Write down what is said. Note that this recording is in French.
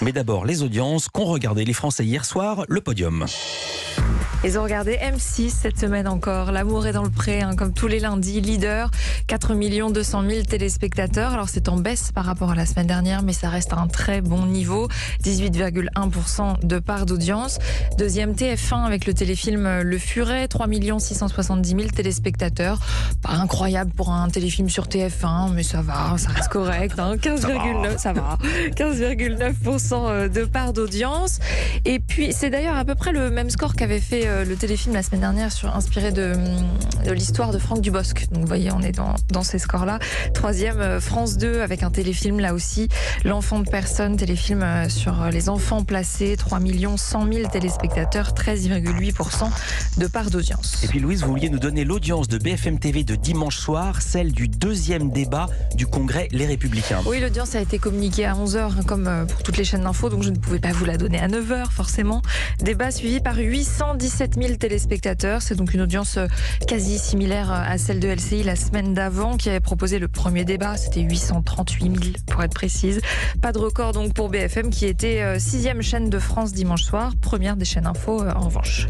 Mais d'abord, les audiences qu'ont regardé les Français hier soir, le podium. Ils ont regardé M6 cette semaine encore. L'amour est dans le pré, comme tous les lundis. Leader, 4 200 000 téléspectateurs. Alors c'est en baisse par rapport à la semaine dernière, mais ça reste à un très bon niveau. 18,1% de part d'audience. Deuxième TF1 avec le téléfilm Le Furet, 3 670 000 téléspectateurs. Pas incroyable pour un téléfilm sur TF1, mais ça va, ça reste correct. 15,9%, ça va. 15,9% de part d'audience. Et puis c'est d'ailleurs à peu près le même score qu'avait fait le téléfilm la semaine dernière, inspiré de l'histoire de Franck Dubosc. Donc vous voyez, on est dans ces scores-là. Troisième, France 2 avec un téléfilm là aussi, L'enfant de personne, téléfilm sur les enfants placés, 3 100 000 téléspectateurs, 13,8% de part d'audience. Et puis Louise, vous vouliez nous donner l'audience de BFM TV de dimanche soir, celle du deuxième débat du Congrès Les Républicains. Oui, l'audience a été communiquée à 11h comme pour toutes les chaînes d'infos, donc je ne pouvais pas vous la donner à 9h forcément. Débat suivi par 817 000 téléspectateurs. C'est donc une audience quasi similaire à celle de LCI la semaine d'avant qui avait proposé le premier débat. C'était 838 000 pour être précise. Pas de record donc pour BFM qui était 6e chaîne de France dimanche soir, première des chaînes info en revanche.